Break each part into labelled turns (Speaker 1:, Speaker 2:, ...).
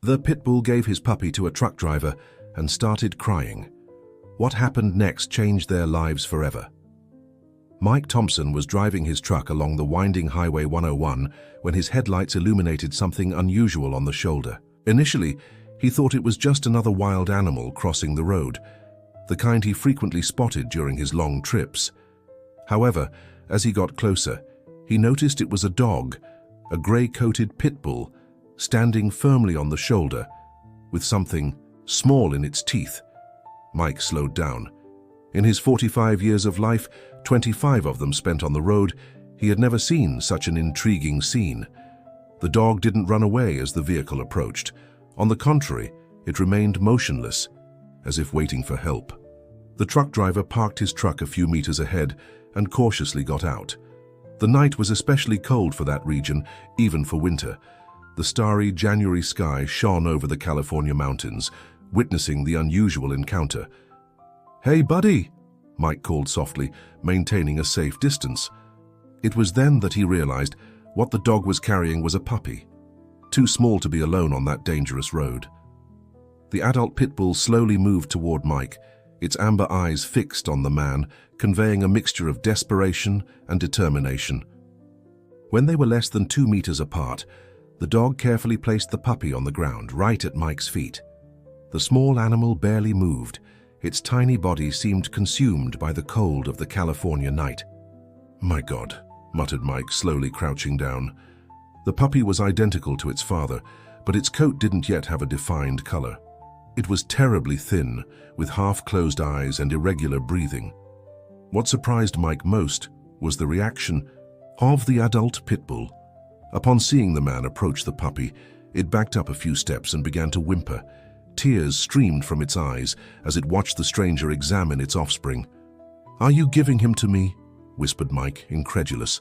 Speaker 1: The pit bull gave his puppy to a truck driver and started crying. What happened next changed their lives forever. Mike Thompson was driving his truck along the winding Highway 101 when his headlights illuminated something unusual on the shoulder. Initially, he thought it was just another wild animal crossing the road, the kind he frequently spotted during his long trips. However, as he got closer, he noticed it was a dog, a gray-coated pit bull, standing firmly on the shoulder, with something small in its teeth. Mike slowed down. In his 45 years of life, 25 of them spent on the road, he had never seen such an intriguing scene. The dog didn't run away as the vehicle approached. On the contrary, it remained motionless, as if waiting for help. The truck driver parked his truck a few meters ahead and cautiously got out. The night was especially cold for that region, even for winter. The starry January sky shone over the California mountains, witnessing the unusual encounter. "Hey, buddy," Mike called softly, maintaining a safe distance. It was then that he realized what the dog was carrying was a puppy, too small to be alone on that dangerous road. The adult pit bull slowly moved toward Mike, its amber eyes fixed on the man, conveying a mixture of desperation and determination. When they were less than 2 meters apart, the dog carefully placed the puppy on the ground, right at Mike's feet. The small animal barely moved. Its tiny body seemed consumed by the cold of the California night. "My God," muttered Mike, slowly crouching down. The puppy was identical to its father, but its coat didn't yet have a defined color. It was terribly thin, with half-closed eyes and irregular breathing. What surprised Mike most was the reaction of the adult pit bull. Upon seeing the man approach the puppy, it backed up a few steps and began to whimper. Tears streamed from its eyes as it watched the stranger examine its offspring. "Are you giving him to me?" whispered Mike, incredulous.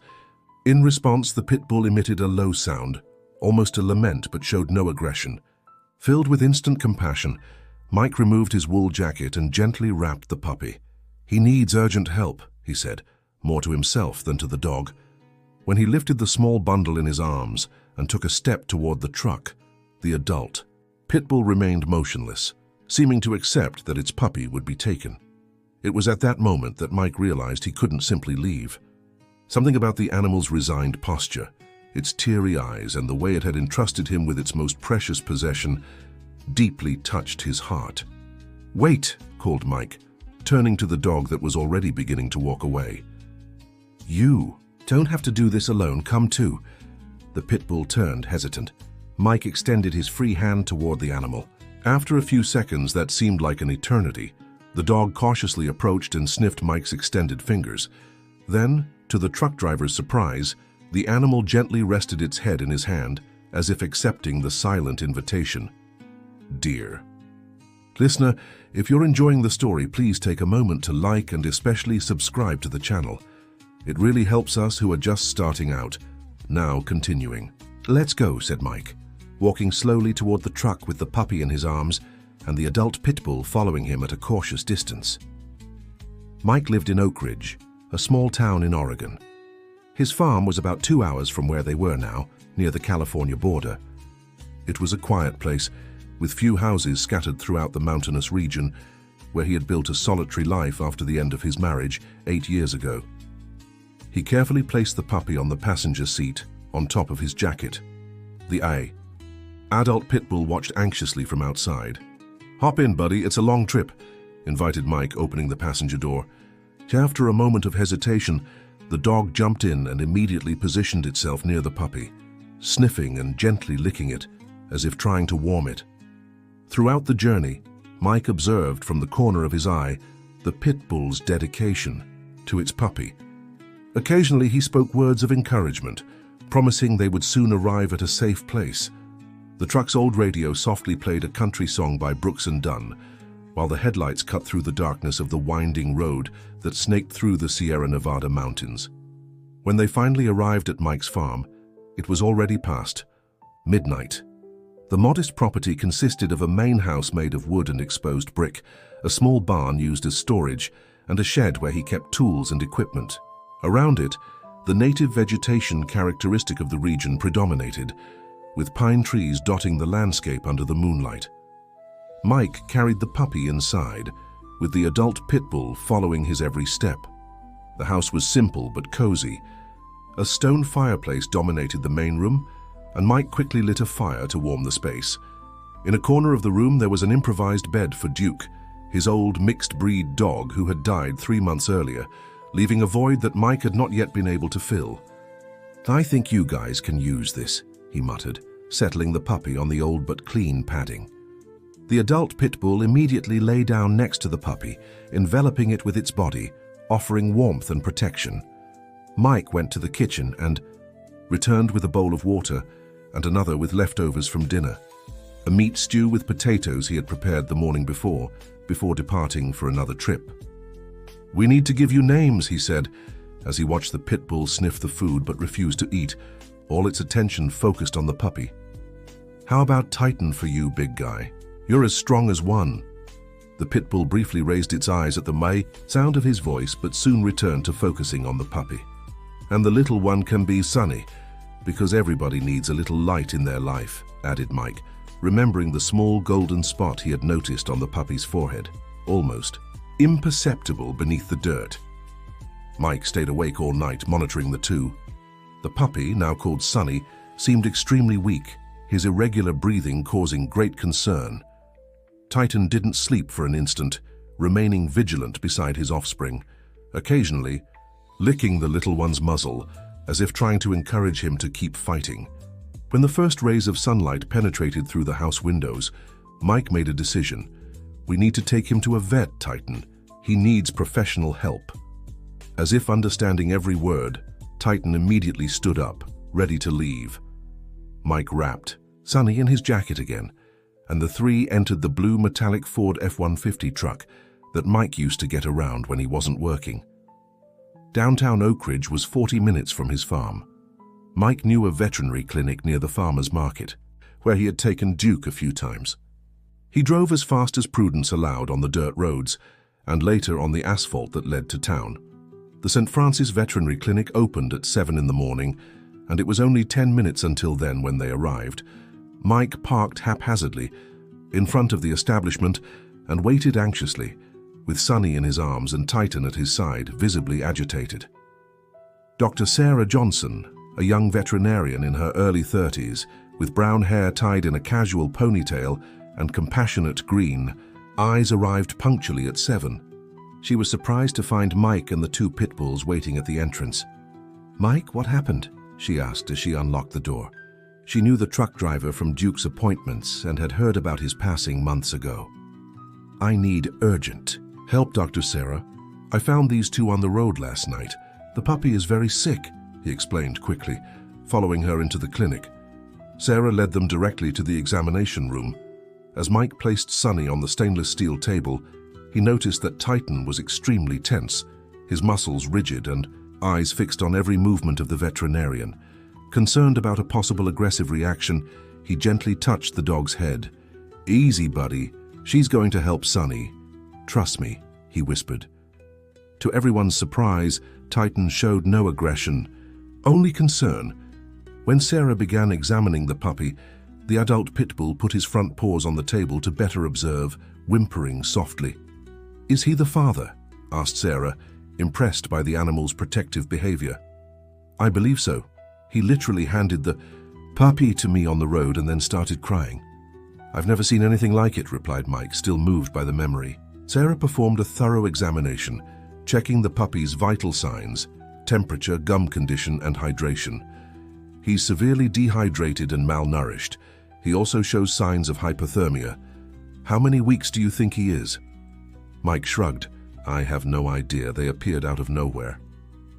Speaker 1: In response, the pit bull emitted a low sound, almost a lament, but showed no aggression. Filled with instant compassion, Mike removed his wool jacket and gently wrapped the puppy. "He needs urgent help," he said, more to himself than to the dog. When he lifted the small bundle in his arms and took a step toward the truck, the adult pit bull remained motionless, seeming to accept that its puppy would be taken. It was at that moment that Mike realized he couldn't simply leave. Something about the animal's resigned posture, its teary eyes, and the way it had entrusted him with its most precious possession deeply touched his heart. "Wait," called Mike, turning to the dog that was already beginning to walk away. "You don't have to do this alone, come too." The pit bull turned, hesitant. Mike extended his free hand toward the animal. After a few seconds that seemed like an eternity, the dog cautiously approached and sniffed Mike's extended fingers. Then, to the truck driver's surprise, the animal gently rested its head in his hand, as if accepting the silent invitation. "Dear." Listener, if you're enjoying the story, please take a moment to like and especially subscribe to the channel. It really helps us who are just starting out. Now continuing. "Let's go," said Mike, walking slowly toward the truck with the puppy in his arms and the adult pit bull following him at a cautious distance. Mike lived in Oak Ridge, a small town in Oregon. His farm was about 2 hours from where they were now, near the California border. It was a quiet place, with few houses scattered throughout the mountainous region, where he had built a solitary life after the end of his marriage 8 years ago. He carefully placed the puppy on the passenger seat, on top of his jacket. The adult pit bull watched anxiously from outside. "Hop in, buddy, it's a long trip," invited Mike, opening the passenger door. After a moment of hesitation, the dog jumped in and immediately positioned itself near the puppy, sniffing and gently licking it, as if trying to warm it. Throughout the journey, Mike observed from the corner of his eye the pit bull's dedication to its puppy. Occasionally he spoke words of encouragement, promising they would soon arrive at a safe place. The truck's old radio softly played a country song by Brooks and Dunn, while the headlights cut through the darkness of the winding road that snaked through the Sierra Nevada mountains. When they finally arrived at Mike's farm, it was already past midnight. The modest property consisted of a main house made of wood and exposed brick, a small barn used as storage, and a shed where he kept tools and equipment. Around it, the native vegetation characteristic of the region predominated, with pine trees dotting the landscape under the moonlight. Mike carried the puppy inside, with the adult pit bull following his every step. The house was simple but cozy. A stone fireplace dominated the main room, and Mike quickly lit a fire to warm the space. In a corner of the room there was an improvised bed for Duke, his old mixed-breed dog who had died 3 months earlier, leaving a void that Mike had not yet been able to fill. "I think you guys can use this," he muttered, settling the puppy on the old but clean padding. The adult pit bull immediately lay down next to the puppy, enveloping it with its body, offering warmth and protection. Mike went to the kitchen and returned with a bowl of water and another with leftovers from dinner, a meat stew with potatoes he had prepared the morning before departing for another trip. "We need to give you names," he said, as he watched the pit bull sniff the food but refused to eat, all its attention focused on the puppy. "How about Titan for you, big guy? You're as strong as one." The pit bull briefly raised its eyes at the sound of his voice but soon returned to focusing on the puppy. "And the little one can be Sunny, because everybody needs a little light in their life," added Mike, remembering the small golden spot he had noticed on the puppy's forehead, almost imperceptible beneath the dirt. Mike stayed awake all night, monitoring the two. The puppy, now called Sunny, seemed extremely weak, his irregular breathing causing great concern. Titan didn't sleep for an instant, remaining vigilant beside his offspring, occasionally licking the little one's muzzle, as if trying to encourage him to keep fighting. When the first rays of sunlight penetrated through the house windows, Mike made a decision. "We need to take him to a vet, Titan. He needs professional help." As if understanding every word, Titan immediately stood up, ready to leave. Mike wrapped Sunny in his jacket again, and the three entered the blue metallic Ford F-150 truck that Mike used to get around when he wasn't working. Downtown Oak Ridge was 40 minutes from his farm. Mike knew a veterinary clinic near the farmer's market, where he had taken Duke a few times. He drove as fast as prudence allowed on the dirt roads, and later on the asphalt that led to town. The St. Francis Veterinary Clinic opened at 7 in the morning, and it was only 10 minutes until then when they arrived. Mike parked haphazardly in front of the establishment and waited anxiously, with Sunny in his arms and Titan at his side, visibly agitated. Dr. Sarah Johnson, a young veterinarian in her early 30s, with brown hair tied in a casual ponytail and compassionate green eyes, arrived punctually at 7. She was surprised to find Mike and the two pit bulls waiting at the entrance. "Mike, what happened?" she asked as she unlocked the door. She knew the truck driver from Duke's appointments and had heard about his passing months ago. "I need urgent help, Dr. Sarah. I found these two on the road last night. The puppy is very sick," he explained quickly, following her into the clinic. Sarah led them directly to the examination room. As Mike placed Sunny on the stainless steel table, he noticed that Titan was extremely tense, his muscles rigid and eyes fixed on every movement of the veterinarian. Concerned about a possible aggressive reaction, he gently touched the dog's head. "Easy, buddy. She's going to help Sunny. Trust me," he whispered. To everyone's surprise, Titan showed no aggression, only concern. When Sarah began examining the puppy, the adult pit bull put his front paws on the table to better observe, whimpering softly. "Is he the father?" asked Sarah, impressed by the animal's protective behavior. "I believe so. He literally handed the puppy to me on the road and then started crying." "I've never seen anything like it," replied Mike, still moved by the memory. Sarah performed a thorough examination, checking the puppy's vital signs, temperature, gum condition, and hydration. "He's severely dehydrated and malnourished. He also shows signs of hypothermia. How many weeks do you think he is?" Mike shrugged. "I have no idea. They appeared out of nowhere.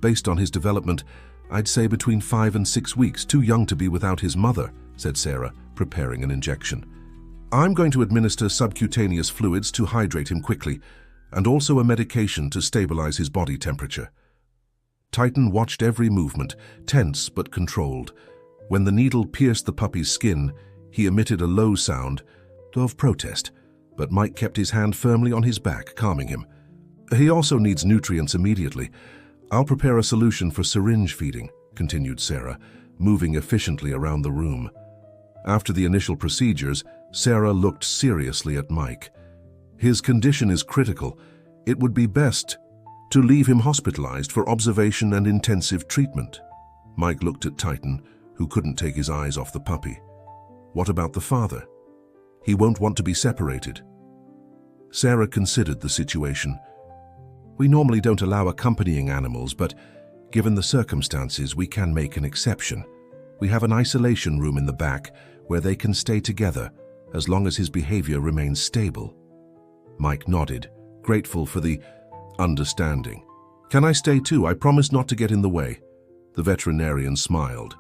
Speaker 1: Based on his development, I'd say between 5 and 6 weeks, too young to be without his mother," said Sarah, preparing an injection. "I'm going to administer subcutaneous fluids to hydrate him quickly, and also a medication to stabilize his body temperature." Titan watched every movement, tense but controlled. When the needle pierced the puppy's skin, he emitted a low sound of protest, but Mike kept his hand firmly on his back, calming him. "He also needs nutrients immediately. I'll prepare a solution for syringe feeding," continued Sarah, moving efficiently around the room. After the initial procedures, Sarah looked seriously at Mike. His condition is critical. It would be best to leave him hospitalized for observation and intensive treatment. Mike looked at Titan, who couldn't take his eyes off the puppy. What about the father? He won't want to be separated. Sarah considered the situation. We normally don't allow accompanying animals, but given the circumstances, we can make an exception. We have an isolation room in the back where they can stay together as long as his behavior remains stable. Mike nodded, grateful for the understanding. Can I stay too? I promise not to get in the way. The veterinarian smiled.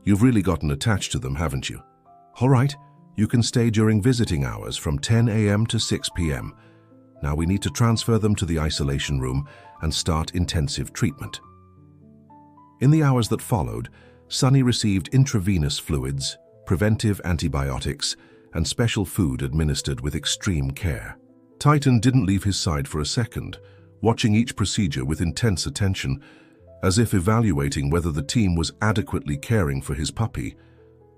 Speaker 1: You've really gotten attached to them, haven't you? All right, you can stay during visiting hours from 10 a.m. to 6 p.m. Now we need to transfer them to the isolation room and start intensive treatment. In the hours that followed, Sunny received intravenous fluids, preventive antibiotics, and special food administered with extreme care. Titan didn't leave his side for a second, watching each procedure with intense attention, as if evaluating whether the team was adequately caring for his puppy.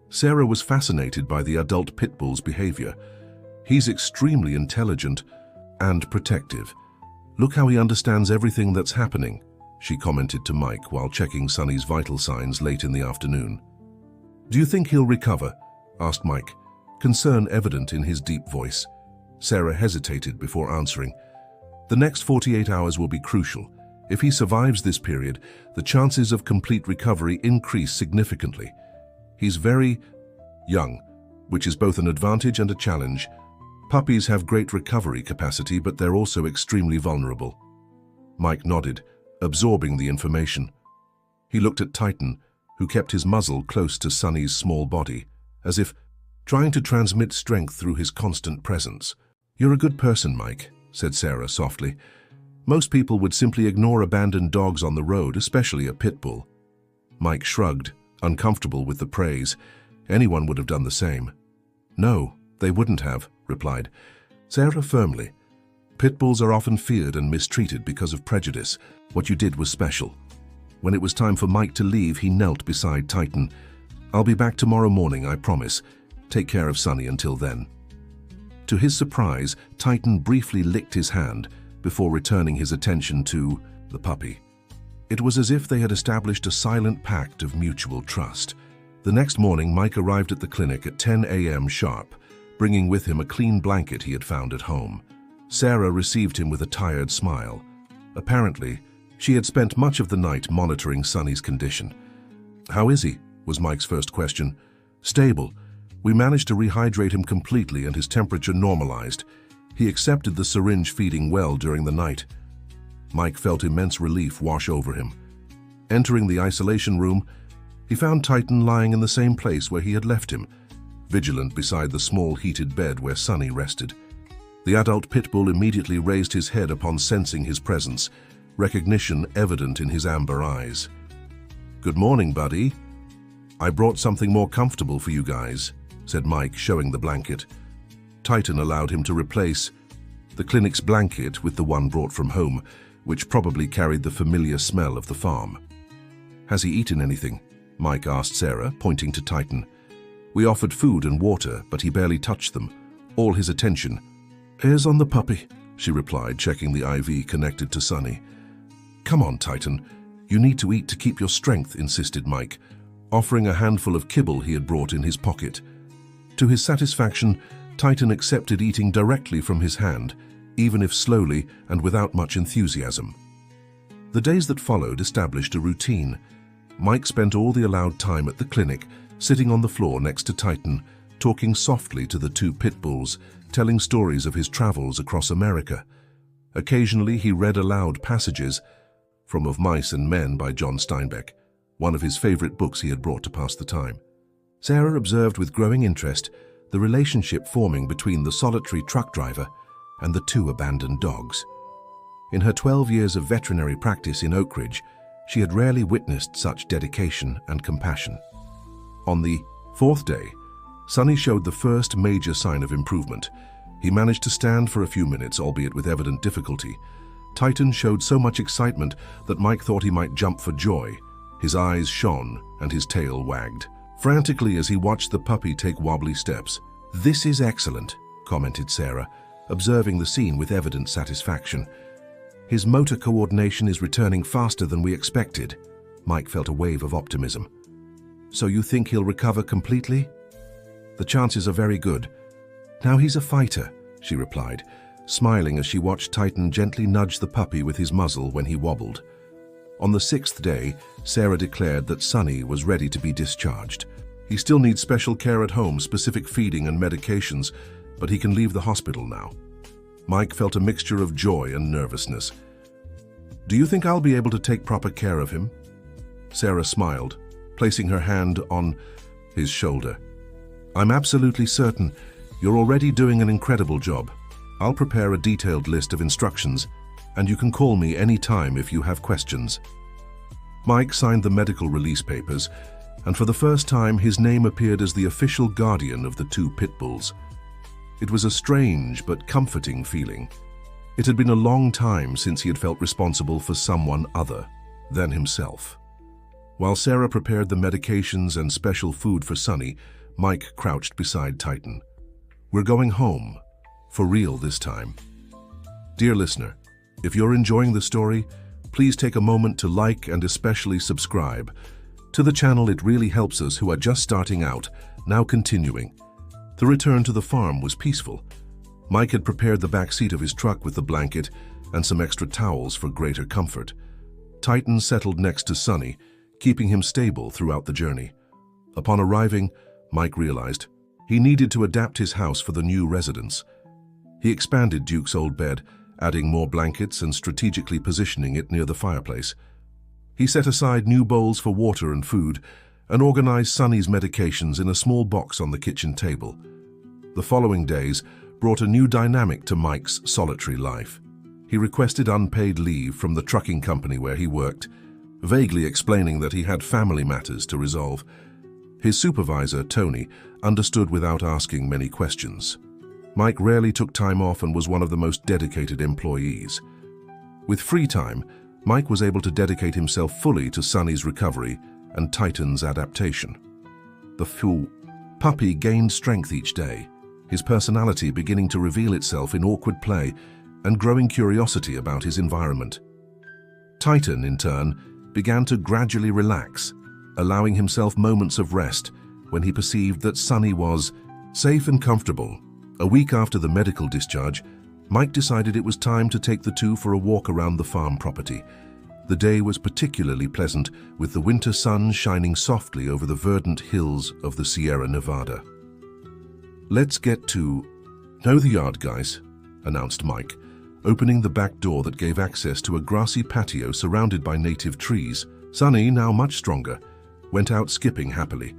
Speaker 1: Sarah was fascinated by the adult pit bull's behavior. He's extremely intelligent and protective. Look how he understands everything that's happening, she commented to Mike while checking Sunny's vital signs late in the afternoon. Do you think he'll recover? Asked Mike, concern evident in his deep voice. Sarah hesitated before answering. The next 48 hours will be crucial. If he survives this period, the chances of complete recovery increase significantly. He's very young, which is both an advantage and a challenge. Puppies have great recovery capacity, but they're also extremely vulnerable. Mike nodded, absorbing the information. He looked at Titan, who kept his muzzle close to Sunny's small body, as if trying to transmit strength through his constant presence. You're a good person, Mike, said Sarah softly. Most people would simply ignore abandoned dogs on the road, especially a pit bull. Mike shrugged, uncomfortable with the praise. Anyone would have done the same. No, they wouldn't have, replied Sarah firmly. Pit bulls are often feared and mistreated because of prejudice. What you did was special. When it was time for Mike to leave, he knelt beside Titan. I'll be back tomorrow morning, I promise. Take care of Sunny until then. To his surprise, Titan briefly licked his hand before returning his attention to the puppy. It was as if they had established a silent pact of mutual trust. The next morning, Mike arrived at the clinic at 10 a.m. sharp, bringing with him a clean blanket he had found at home. Sarah received him with a tired smile. Apparently, she had spent much of the night monitoring Sunny's condition. How is he? Was Mike's first question. Stable. We managed to rehydrate him completely and his temperature normalized. He accepted the syringe feeding well during the night. Mike felt immense relief wash over him. Entering the isolation room, he found Titan lying in the same place where he had left him, vigilant beside the small heated bed where Sunny rested. The adult pit bull immediately raised his head upon sensing his presence, recognition evident in his amber eyes. Good morning, buddy. I brought something more comfortable for you guys, said Mike, showing the blanket. Titan allowed him to replace the clinic's blanket with the one brought from home, which probably carried the familiar smell of the farm. Has he eaten anything? Mike asked Sarah, pointing to Titan. We offered food and water, but he barely touched them. All his attention. Ears on the puppy, she replied, checking the IV connected to Sunny. Come on, Titan. You need to eat to keep your strength, insisted Mike, offering a handful of kibble he had brought in his pocket. To his satisfaction, Titan accepted eating directly from his hand, even if slowly and without much enthusiasm. The days that followed established a routine. Mike spent all the allowed time at the clinic, sitting on the floor next to Titan, talking softly to the two pit bulls, telling stories of his travels across America. Occasionally he read aloud passages from Of Mice and Men by John Steinbeck, one of his favorite books he had brought to pass the time. Sarah observed with growing interest the relationship forming between the solitary truck driver and the two abandoned dogs. In her 12 years of veterinary practice in Oak Ridge, she had rarely witnessed such dedication and compassion. On the fourth day, Sunny showed the first major sign of improvement. He managed to stand for a few minutes, albeit with evident difficulty. Titan showed so much excitement that Mike thought he might jump for joy. His eyes shone and his tail wagged. frantically as he watched the puppy take wobbly steps. "This is excellent," commented Sarah, observing the scene with evident satisfaction. "His motor coordination is returning faster than we expected." Mike felt a wave of optimism. "So you think he'll recover completely?" "The chances are very good. Now he's a fighter," she replied, smiling as she watched Titan gently nudge the puppy with his muzzle when he wobbled. On the 6th day, Sarah declared that Sunny was ready to be discharged. "He still needs special care at home, specific feeding and medications, but he can leave the hospital now." Mike felt a mixture of joy and nervousness. "Do you think I'll be able to take proper care of him?" Sarah smiled, placing her hand on his shoulder. "I'm absolutely certain. You're already doing an incredible job. I'll prepare a detailed list of instructions, and you can call me any time if you have questions." Mike signed the medical release papers, and for the first time his name appeared as the official guardian of the two pit bulls. It was a strange but comforting feeling. It had been a long time since he had felt responsible for someone other than himself. While Sarah prepared the medications and special food for Sunny, Mike crouched beside Titan. "We're going home, for real this time." Dear listener, if you're enjoying the story, please take a moment to like and especially subscribe to the channel. It really helps us who are just starting out. Now continuing. The return to the farm was peaceful. Mike had prepared the back seat of his truck with the blanket and some extra towels for greater comfort. Titan settled next to Sunny, keeping him stable throughout the journey. Upon arriving, Mike realized he needed to adapt his house for the new residents. He expanded Duke's old bed, adding more blankets and strategically positioning it near the fireplace. He set aside new bowls for water and food and organized Sunny's medications in a small box on the kitchen table. The following days brought a new dynamic to Mike's solitary life. He requested unpaid leave from the trucking company where he worked, vaguely explaining that he had family matters to resolve. His supervisor, Tony, understood without asking many questions. Mike rarely took time off and was one of the most dedicated employees. With free time, Mike was able to dedicate himself fully to Sunny's recovery and Titan's adaptation. The puppy gained strength each day, his personality beginning to reveal itself in awkward play and growing curiosity about his environment. Titan, in turn, began to gradually relax, allowing himself moments of rest when he perceived that Sunny was safe and comfortable. A week after the medical discharge, Mike decided it was time to take the two for a walk around the farm property. The day was particularly pleasant, with the winter sun shining softly over the verdant hills of the Sierra Nevada. "Let's get to know the yard, guys," announced Mike, opening the back door that gave access to a grassy patio surrounded by native trees. Sunny, now much stronger, went out skipping happily,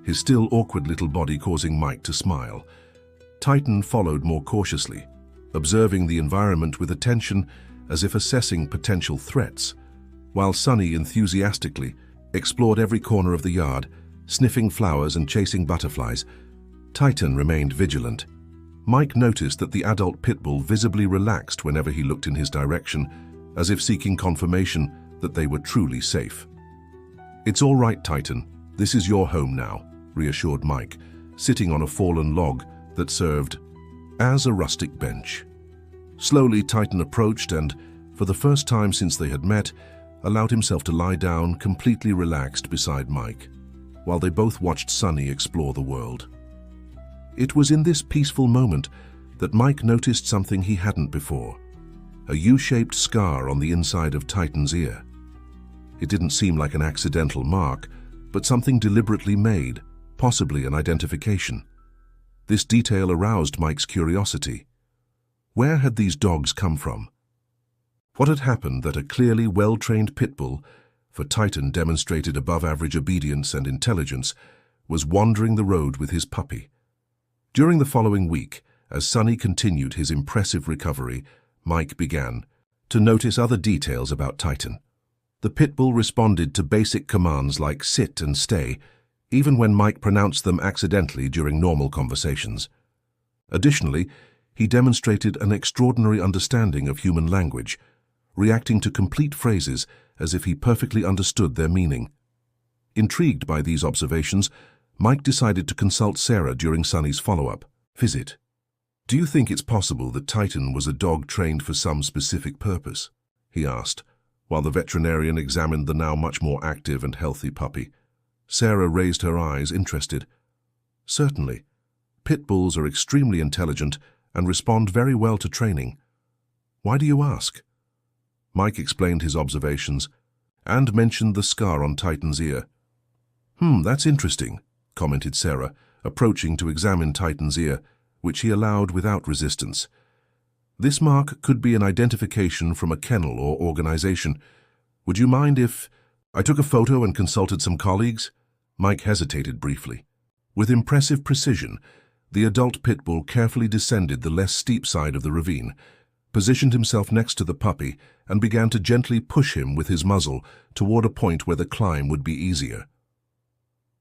Speaker 1: his still awkward little body causing Mike to smile. Titan followed more cautiously, observing the environment with attention as if assessing potential threats, while Sunny enthusiastically explored every corner of the yard, sniffing flowers and chasing butterflies. Titan remained vigilant. Mike noticed that the adult pit bull visibly relaxed whenever he looked in his direction, as if seeking confirmation that they were truly safe. "It's all right, Titan. This is your home now," reassured Mike, sitting on a fallen log that served as a rustic bench. Slowly, Titan approached and, for the first time since they had met, allowed himself to lie down, completely relaxed beside Mike, while they both watched Sunny explore the world. It was in this peaceful moment that Mike noticed something he hadn't before: a U-shaped scar on the inside of Titan's ear. It didn't seem like an accidental mark, but something deliberately made, possibly an identification. This detail aroused Mike's curiosity. Where had these dogs come from? What had happened that a clearly well-trained pit bull, for Titan demonstrated above-average obedience and intelligence, was wandering the road with his puppy? During the following week, as Sunny continued his impressive recovery, Mike began to notice other details about Titan. The pit bull responded to basic commands like sit and stay, even when Mike pronounced them accidentally during normal conversations. Additionally, he demonstrated an extraordinary understanding of human language, reacting to complete phrases as if he perfectly understood their meaning. Intrigued by these observations, Mike decided to consult Sarah during Sunny's follow-up visit. "Do you think it's possible that Titan was a dog trained for some specific purpose?" he asked, while the veterinarian examined the now much more active and healthy puppy. Sarah raised her eyes, interested. "Certainly. Pit bulls are extremely intelligent and respond very well to training. Why do you ask?" Mike explained his observations and mentioned the scar on Titan's ear. That's interesting," commented Sarah, approaching to examine Titan's ear, which he allowed without resistance. "This mark could be an identification from a kennel or organization. Would you mind if I took a photo and consulted some colleagues?" Mike hesitated briefly. With impressive precision, the adult pit bull carefully descended the less steep side of the ravine, positioned himself next to the puppy, and began to gently push him with his muzzle toward a point where the climb would be easier.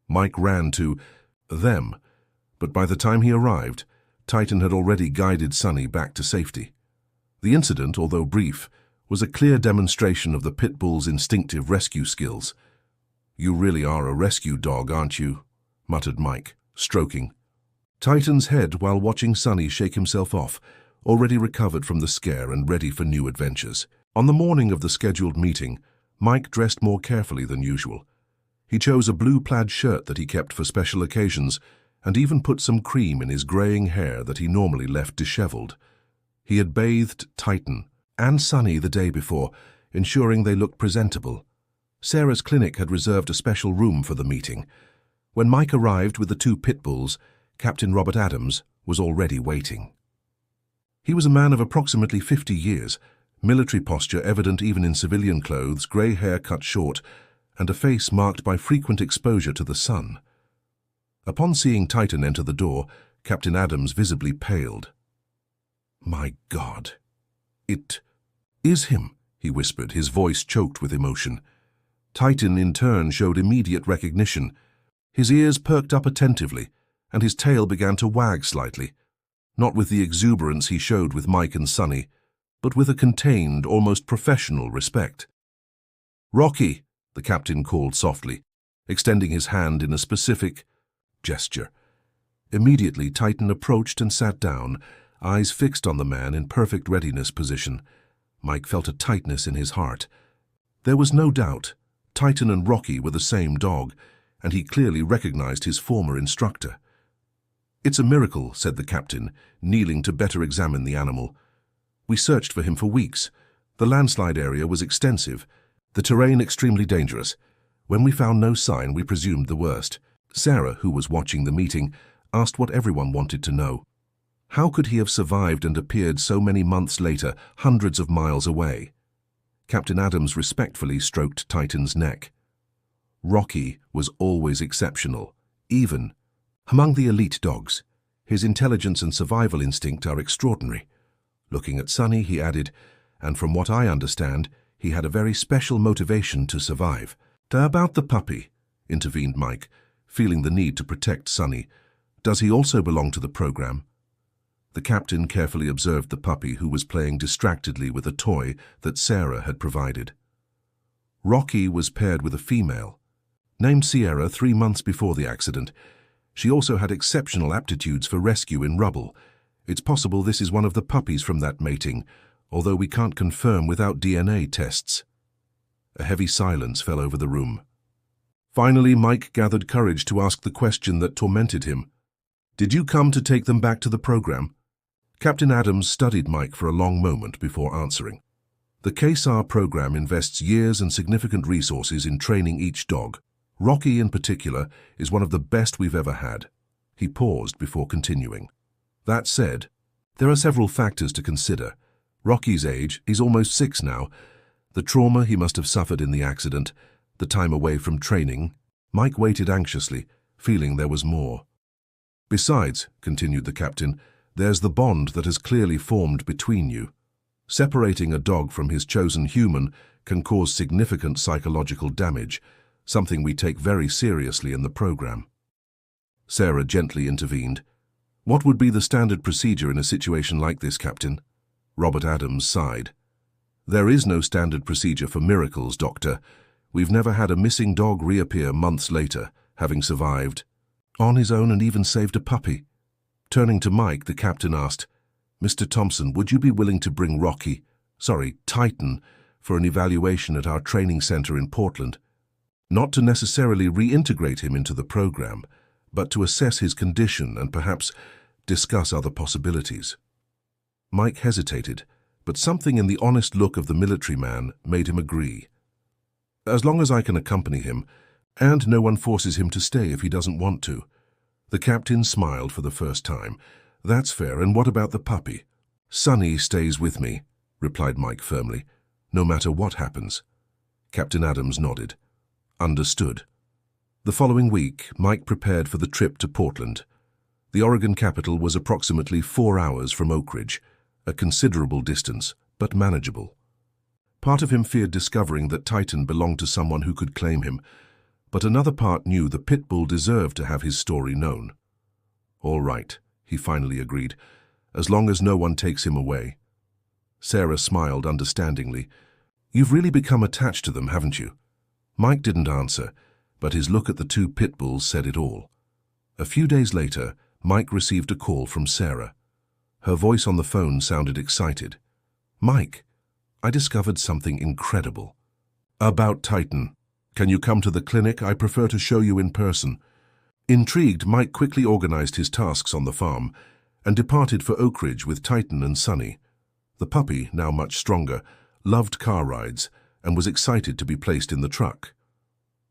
Speaker 1: Mike ran to them, but by the time he arrived, Titan had already guided Sunny back to safety. The incident, although brief, was a clear demonstration of the pit bull's instinctive rescue skills. "You really are a rescue dog, aren't you?" muttered Mike, stroking Titan's head while watching Sunny shake himself off, already recovered from the scare and ready for new adventures. On the morning of the scheduled meeting, Mike dressed more carefully than usual. He chose a blue plaid shirt that he kept for special occasions, and even put some cream in his graying hair that he normally left disheveled. He had bathed Titan and Sunny the day before, ensuring they looked presentable. Sarah's clinic had reserved a special room for the meeting. When Mike arrived with the two pit bulls, Captain Robert Adams was already waiting. He was a man of approximately 50 years, military posture evident even in civilian clothes, grey hair cut short, and a face marked by frequent exposure to the sun. Upon seeing Titan enter the door, Captain Adams visibly paled. "My God, it is him," he whispered, his voice choked with emotion. Titan, in turn, showed immediate recognition. His ears perked up attentively, and his tail began to wag slightly, not with the exuberance he showed with Mike and Sunny, but with a contained, almost professional respect. "Rocky," the captain called softly, extending his hand in a specific gesture. Immediately, Titan approached and sat down, eyes fixed on the man in perfect readiness position. Mike felt a tightness in his heart. There was no doubt. Titan and Rocky were the same dog, and he clearly recognized his former instructor. "It's a miracle," said the captain, kneeling to better examine the animal. "We searched for him for weeks. The landslide area was extensive, the terrain extremely dangerous. When we found no sign, we presumed the worst." Sarah, who was watching the meeting, asked what everyone wanted to know. How could he have survived and appeared so many months later, hundreds of miles away? Captain Adams respectfully stroked Titan's neck. "Rocky was always exceptional, even among the elite dogs. His intelligence and survival instinct are extraordinary." Looking at Sunny, he added, "And from what I understand, he had a very special motivation to survive." "About the puppy," intervened Mike, feeling the need to protect Sunny. "Does he also belong to the program?" The captain carefully observed the puppy, who was playing distractedly with a toy that Sarah had provided. Rocky was paired with a female, named Sierra 3 months before the accident. She also had exceptional aptitudes for rescue in rubble. It's possible this is one of the puppies from that mating, although we can't confirm without DNA tests. A heavy silence fell over the room. Finally, Mike gathered courage to ask the question that tormented him. "Did you come to take them back to the program?" Captain Adams studied Mike for a long moment before answering. "The KSAR program invests years and significant resources in training each dog. Rocky, in particular, is one of the best we've ever had." He paused before continuing. "That said, there are several factors to consider. Rocky's age, he's almost 6 now, the trauma he must have suffered in the accident, the time away from training." Mike waited anxiously, feeling there was more. "Besides," continued the captain, "there's the bond that has clearly formed between you. Separating a dog from his chosen human can cause significant psychological damage, something we take very seriously in the program." Sarah gently intervened. "What would be the standard procedure in a situation like this, Captain?" Robert Adams sighed. "There is no standard procedure for miracles, Doctor. We've never had a missing dog reappear months later, having survived." On his own and even saved a puppy. Turning to Mike, the captain asked, "Mr. Thompson, would you be willing to bring Titan, for an evaluation at our training center in Portland? Not to necessarily reintegrate him into the program, but to assess his condition and perhaps discuss other possibilities." Mike hesitated, but something in the honest look of the military man made him agree. "As long as I can accompany him, and no one forces him to stay if he doesn't want to." The captain smiled for the first time. "That's fair, and what about the puppy?" "Sonny stays with me," replied Mike firmly, "no matter what happens." Captain Adams nodded. "Understood." The following week, Mike prepared for the trip to Portland. The Oregon capital was approximately 4 hours from Oak Ridge, a considerable distance, but manageable. Part of him feared discovering that Titan belonged to someone who could claim him, but another part knew the pit bull deserved to have his story known. "All right," he finally agreed, "as long as no one takes him away." Sarah smiled understandingly. "You've really become attached to them, haven't you?" Mike didn't answer, but his look at the 2 pit bulls said it all. A few days later, Mike received a call from Sarah. Her voice on the phone sounded excited. "Mike, I discovered something incredible." "About Titan. Can you come to the clinic? I prefer to show you in person." Intrigued, Mike quickly organized his tasks on the farm and departed for Oak Ridge with Titan and Sonny. The puppy, now much stronger, loved car rides and was excited to be placed in the truck.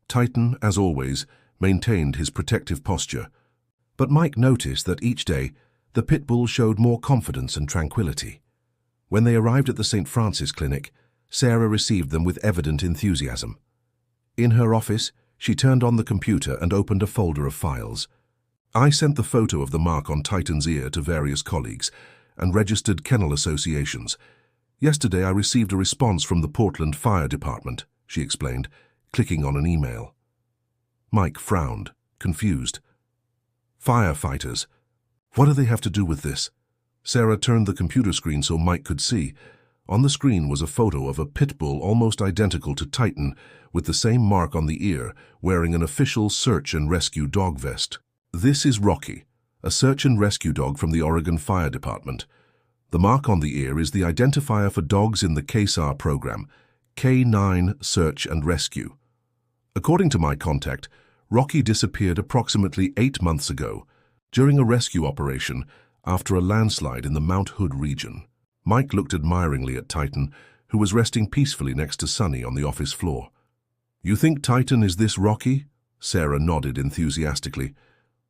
Speaker 1: Titan, as always, maintained his protective posture, but Mike noticed that each day the pit bull showed more confidence and tranquility. When they arrived at the St. Francis Clinic, Sarah received them with evident enthusiasm. In her office, she turned on the computer and opened a folder of files. "I sent the photo of the mark on Titan's ear to various colleagues and registered kennel associations. Yesterday I received a response from the Portland Fire Department," she explained, clicking on an email. Mike frowned, confused. "Firefighters? What do they have to do with this?" Sarah turned the computer screen so Mike could see. On the screen was a photo of a pit bull almost identical to Titan, with the same mark on the ear, wearing an official search and rescue dog vest. "This is Rocky, a search and rescue dog from the Oregon Fire Department. The mark on the ear is the identifier for dogs in the KSAR program, K9 Search and Rescue. According to my contact, Rocky disappeared approximately 8 months ago during a rescue operation after a landslide in the Mount Hood region." Mike looked admiringly at Titan, who was resting peacefully next to Sonny on the office floor. "You think Titan is this Rocky?" Sarah nodded enthusiastically.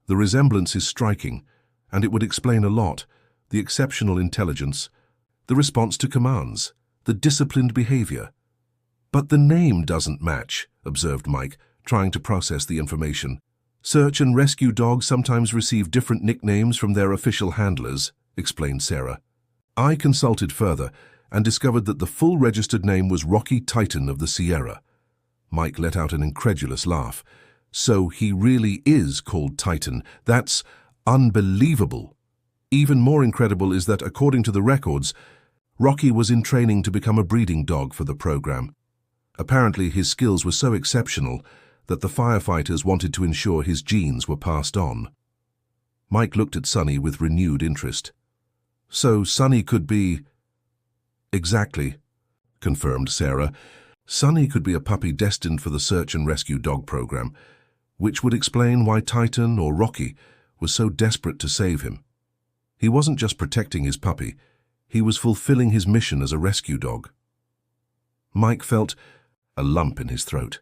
Speaker 1: "The resemblance is striking, and it would explain a lot: the exceptional intelligence, the response to commands, the disciplined behavior." "But the name doesn't match," observed Mike, trying to process the information. "Search and rescue dogs sometimes receive different nicknames from their official handlers," explained Sarah. "I consulted further and discovered that the full registered name was Rocky Titan of the Sierra." Mike let out an incredulous laugh. "So he really is called Titan? That's unbelievable." Even more incredible is that, according to the records, Rocky was in training to become a breeding dog for the program. Apparently, his skills were so exceptional that the firefighters wanted to ensure his genes were passed on. Mike looked at Sonny with renewed interest. "So Sonny could be—" "Exactly," confirmed Sarah. "Sonny could be a puppy destined for the search and rescue dog program, which would explain why Titan, or Rocky, was so desperate to save him. He wasn't just protecting his puppy, he was fulfilling his mission as a rescue dog." Mike felt a lump in his throat.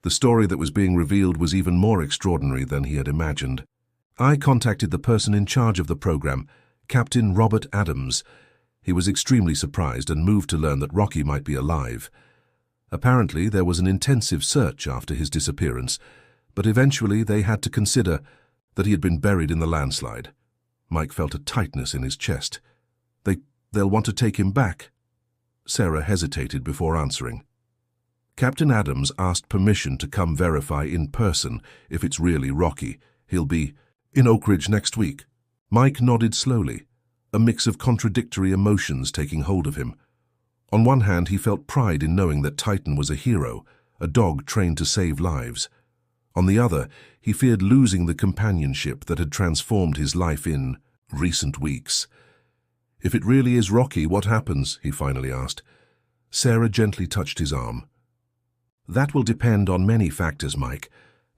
Speaker 1: The story that was being revealed was even more extraordinary than he had imagined. "I contacted the person in charge of the program, Captain Robert Adams. He was extremely surprised and moved to learn that Rocky might be alive. Apparently, there was an intensive search after his disappearance, but eventually they had to consider that he had been buried in the landslide." Mike felt a tightness in his chest. They'll want to take him back?" Sarah hesitated before answering. "Captain Adams asked permission to come verify in person if it's really Rocky. He'll be in Oak Ridge next week." Mike nodded slowly, a mix of contradictory emotions taking hold of him. On one hand, he felt pride in knowing that Titan was a hero, a dog trained to save lives. On the other, he feared losing the companionship that had transformed his life in recent weeks. "If it really is Rocky, what happens?" he finally asked. Sarah gently touched his arm. "That will depend on many factors, Mike,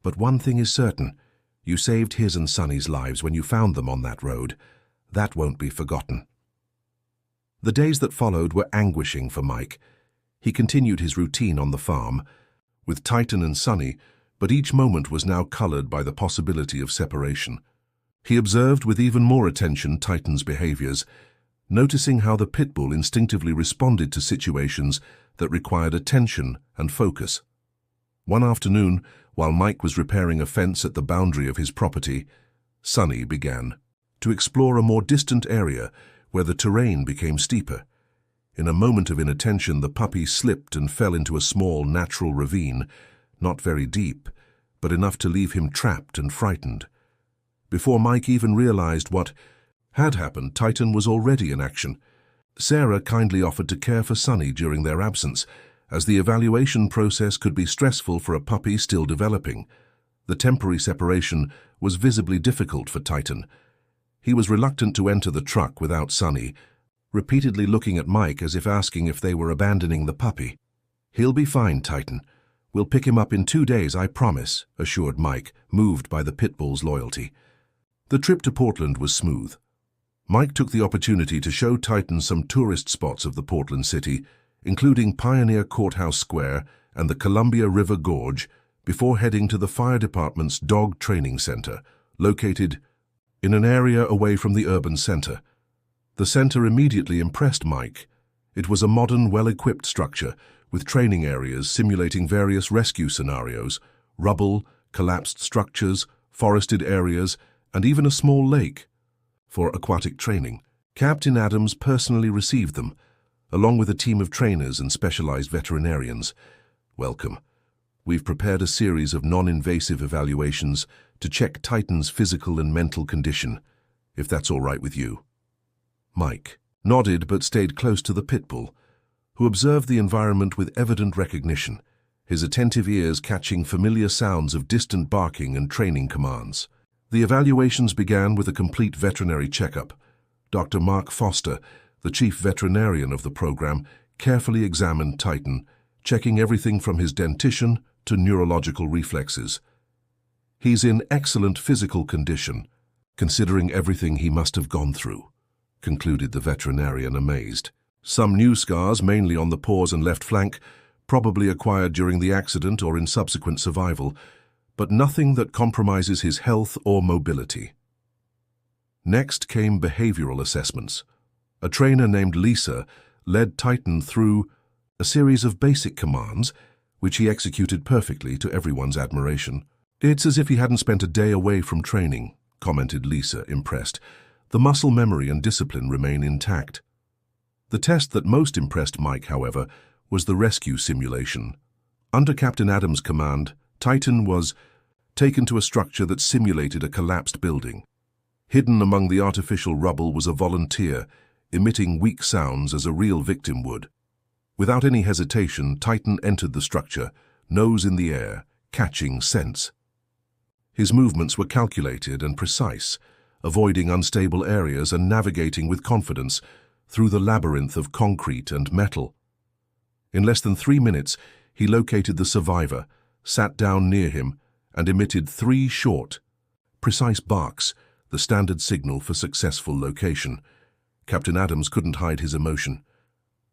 Speaker 1: but one thing is certain. You saved his and Sonny's lives when you found them on that road. That won't be forgotten." The days that followed were anguishing for Mike. He continued his routine on the farm, with Titan and Sonny, but each moment was now colored by the possibility of separation. He observed with even more attention Titan's behaviors, noticing how the pit bull instinctively responded to situations that required attention and focus. One afternoon, while Mike was repairing a fence at the boundary of his property, Sonny began to explore a more distant area where the terrain became steeper. In a moment of inattention, the puppy slipped and fell into a small natural ravine, not very deep, but enough to leave him trapped and frightened. Before Mike even realized what had happened, Titan was already in action. Sarah kindly offered to care for Sonny during their absence, as the evaluation process could be stressful for a puppy still developing. The temporary separation was visibly difficult for Titan. He was reluctant to enter the truck without Sonny, repeatedly looking at Mike as if asking if they were abandoning the puppy. "He'll be fine, Titan. We'll pick him up in 2 days, I promise," assured Mike, moved by the pit bull's loyalty. The trip to Portland was smooth. Mike took the opportunity to show Titan some tourist spots of the Portland city, including Pioneer Courthouse Square and the Columbia River Gorge, before heading to the fire department's dog training center, located in an area away from the urban center. The center immediately impressed Mike. It was a modern, well-equipped structure, with training areas simulating various rescue scenarios, rubble, collapsed structures, forested areas, and even a small lake for aquatic training. Captain Adams personally received them, along with a team of trainers and specialized veterinarians. "Welcome. We've prepared a series of non-invasive evaluations to check Titan's physical and mental condition, if that's all right with you." Mike nodded but stayed close to the pit bull, who observed the environment with evident recognition, his attentive ears catching familiar sounds of distant barking and training commands. The evaluations began with a complete veterinary checkup. Dr. Mark Foster, the chief veterinarian of the program, carefully examined Titan, checking everything from his dentition to neurological reflexes. "He's in excellent physical condition, considering everything he must have gone through," concluded the veterinarian, amazed. "Some new scars, mainly on the paws and left flank, probably acquired during the accident or in subsequent survival, but nothing that compromises his health or mobility." Next came behavioral assessments. A trainer named Lisa led Titan through a series of basic commands, which he executed perfectly to everyone's admiration. "It's as if he hadn't spent a day away from training," commented Lisa, impressed. "The muscle memory and discipline remain intact." The test that most impressed Mike, however, was the rescue simulation. Under Captain Adams' command, Titan was taken to a structure that simulated a collapsed building. Hidden among the artificial rubble was a volunteer, emitting weak sounds as a real victim would. Without any hesitation, Titan entered the structure, nose in the air, catching scents. His movements were calculated and precise, avoiding unstable areas and navigating with confidence through the labyrinth of concrete and metal. In less than 3 minutes, he located the survivor, sat down near him, and emitted 3 short, precise barks, the standard signal for successful location. Captain Adams couldn't hide his emotion.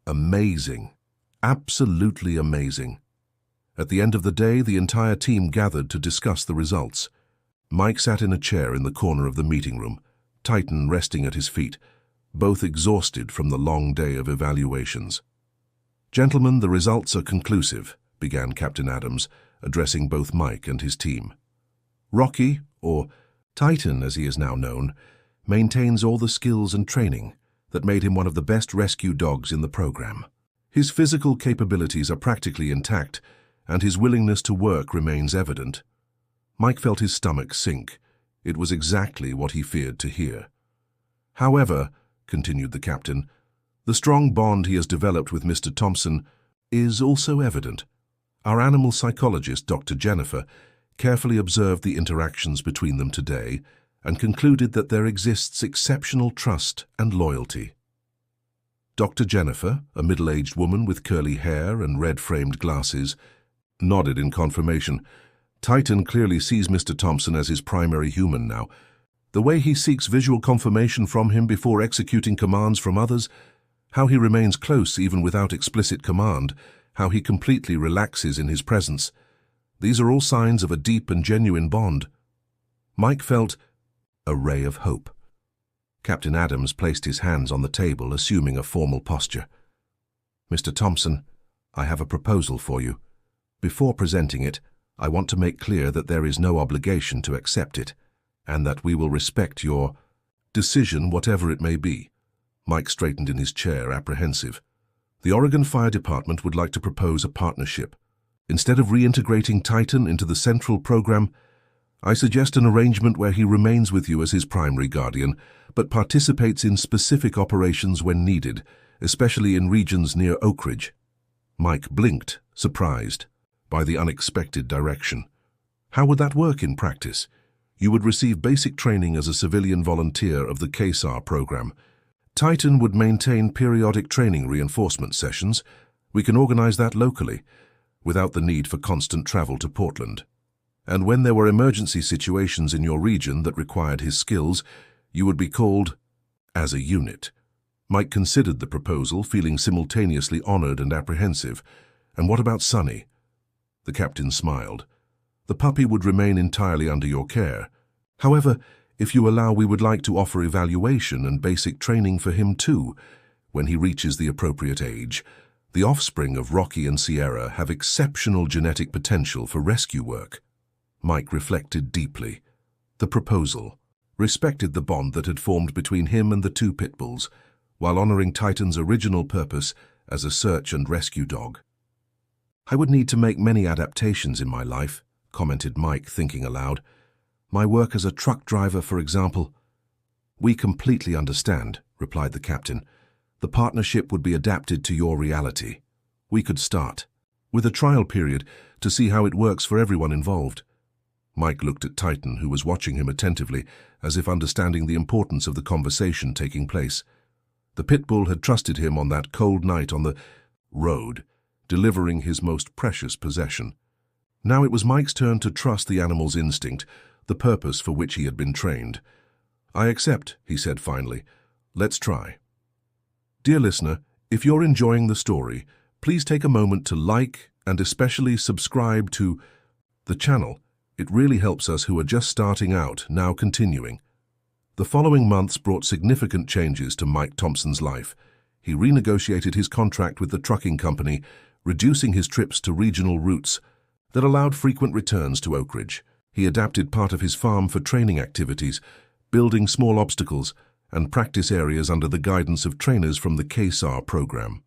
Speaker 1: Amazing. Absolutely amazing. At the end of the day, the entire team gathered to discuss the results. Mike sat in a chair in the corner of the meeting room, Titan resting at his feet, both exhausted from the long day of evaluations. "Gentlemen, the results are conclusive," began Captain Adams, addressing both Mike and his team. "Rocky, or Titan as he is now known, maintains all the skills and training that made him one of the best rescue dogs in the program. His physical capabilities are practically intact, and his willingness to work remains evident." Mike felt his stomach sink. It was exactly what he feared to hear. "However," continued the captain, "the strong bond he has developed with Mr. Thompson is also evident. Our animal psychologist, Dr. Jennifer, carefully observed the interactions between them today, and concluded that there exists exceptional trust and loyalty. Dr. Jennifer, a middle-aged woman with curly hair and red-framed glasses, nodded in confirmation. Titan clearly sees Mr. Thompson as his primary human now. The way he seeks visual confirmation from him before executing commands from others, how he remains close even without explicit command, how he completely relaxes in his presence. These are all signs of a deep and genuine bond. Mike felt a ray of hope. Captain Adams placed his hands on the table, assuming a formal posture. "Mr. Thompson, I have a proposal for you. Before presenting it, I want to make clear that there is no obligation to accept it, and that we will respect your decision, whatever it may be." Mike straightened in his chair, apprehensive. "The Oregon Fire Department would like to propose a partnership. Instead of reintegrating Titan into the central program, I suggest an arrangement where he remains with you as his primary guardian, but participates in specific operations when needed, especially in regions near Oak Ridge." Mike blinked, surprised by the unexpected direction. "How would that work in practice? You would receive basic training as a civilian volunteer of the KSAR program. Titan would maintain periodic training reinforcement sessions. We can organize that locally, without the need for constant travel to Portland. And when there were emergency situations in your region that required his skills, you would be called as a unit." Mike considered the proposal, feeling simultaneously honored and apprehensive. "And what about Sonny?" The captain smiled. "The puppy would remain entirely under your care. However, if you allow, we would like to offer evaluation and basic training for him too, when he reaches the appropriate age. The offspring of Rocky and Sierra have exceptional genetic potential for rescue work." Mike reflected deeply. The proposal respected the bond that had formed between him and the two pit bulls, while honoring Titan's original purpose as a search and rescue dog. "I would need to make many adaptations in my life," commented Mike, thinking aloud. "My work as a truck driver, for example." "We completely understand," replied the captain. "The partnership would be adapted to your reality. We could start with a trial period to see how it works for everyone involved." Mike looked at Titan, who was watching him attentively, as if understanding the importance of the conversation taking place. The pit bull had trusted him on that cold night on the road, delivering his most precious possession. Now it was Mike's turn to trust the animal's instinct, the purpose for which he had been trained. "I accept," he said finally. "Let's try." Dear listener, if you're enjoying the story, please take a moment to like and especially subscribe to the channel. It really helps us who are just starting out, now continuing. The following months brought significant changes to Mike Thompson's life. He renegotiated his contract with the trucking company, reducing his trips to regional routes that allowed frequent returns to Oak Ridge. He adapted part of his farm for training activities, building small obstacles and practice areas under the guidance of trainers from the KSAR program.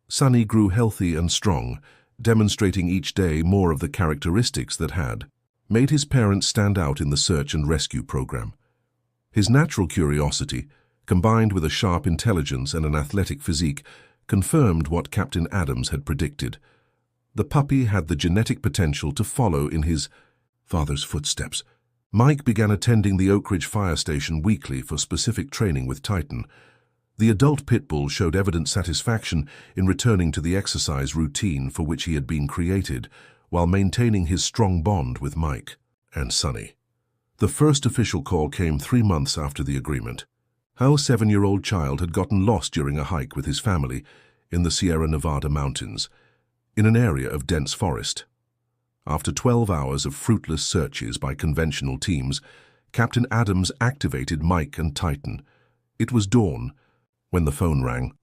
Speaker 1: Sonny grew healthy and strong, demonstrating each day more of the characteristics that had made his parents stand out in the search and rescue program. His natural curiosity, combined with a sharp intelligence and an athletic physique, confirmed what Captain Adams had predicted. The puppy had the genetic potential to follow in his father's footsteps. Mike began attending the Oak Ridge Fire Station weekly for specific training with Titan. The adult pit bull showed evident satisfaction in returning to the exercise routine for which he had been created, while maintaining his strong bond with Mike and Sonny. The first official call came 3 months after the agreement. Hal's 7-year-old child had gotten lost during a hike with his family in the Sierra Nevada mountains, in an area of dense forest. After 12 hours of fruitless searches by conventional teams, Captain Adams activated Mike and Titan. It was dawn when the phone rang.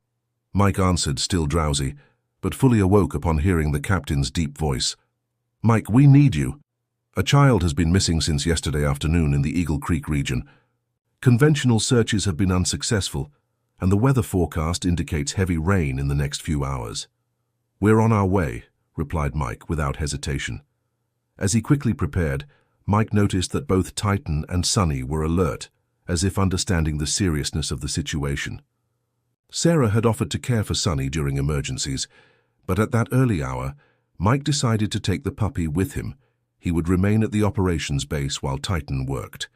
Speaker 1: Mike answered, still drowsy, but fully awoke upon hearing the captain's deep voice. "Mike, we need you. A child has been missing since yesterday afternoon in the Eagle Creek region. Conventional searches have been unsuccessful, and the weather forecast indicates heavy rain in the next few hours." "We're on our way," replied Mike without hesitation. As he quickly prepared, Mike noticed that both Titan and Sonny were alert, as if understanding the seriousness of the situation. Sarah had offered to care for Sonny during emergencies, but at that early hour, Mike decided to take the puppy with him, He would remain at the operations base while Titan worked.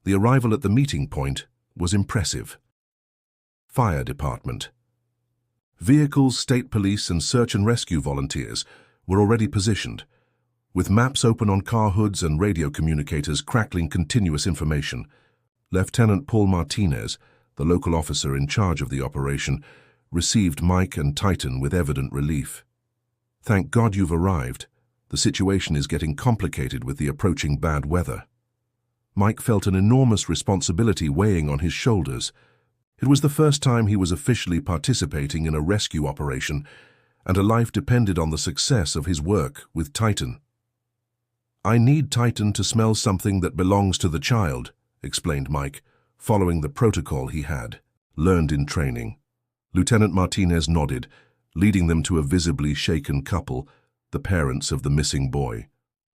Speaker 1: The arrival at the meeting point was impressive. Fire Department. Vehicles, state police, and search and rescue volunteers were already positioned, with maps open on car hoods and radio communicators crackling continuous information. Lieutenant Paul Martinez, the local officer in charge of the operation, received Mike and Titan with evident relief. "Thank God you've arrived. The situation is getting complicated with the approaching bad weather." Mike felt an enormous responsibility weighing on his shoulders. It was the first time he was officially participating in a rescue operation, and a life depended on the success of his work with Titan. "I need Titan to smell something that belongs to the child," explained Mike, following the protocol he had learned in training. Lieutenant Martinez nodded, leading them to a visibly shaken couple, the parents of the missing boy.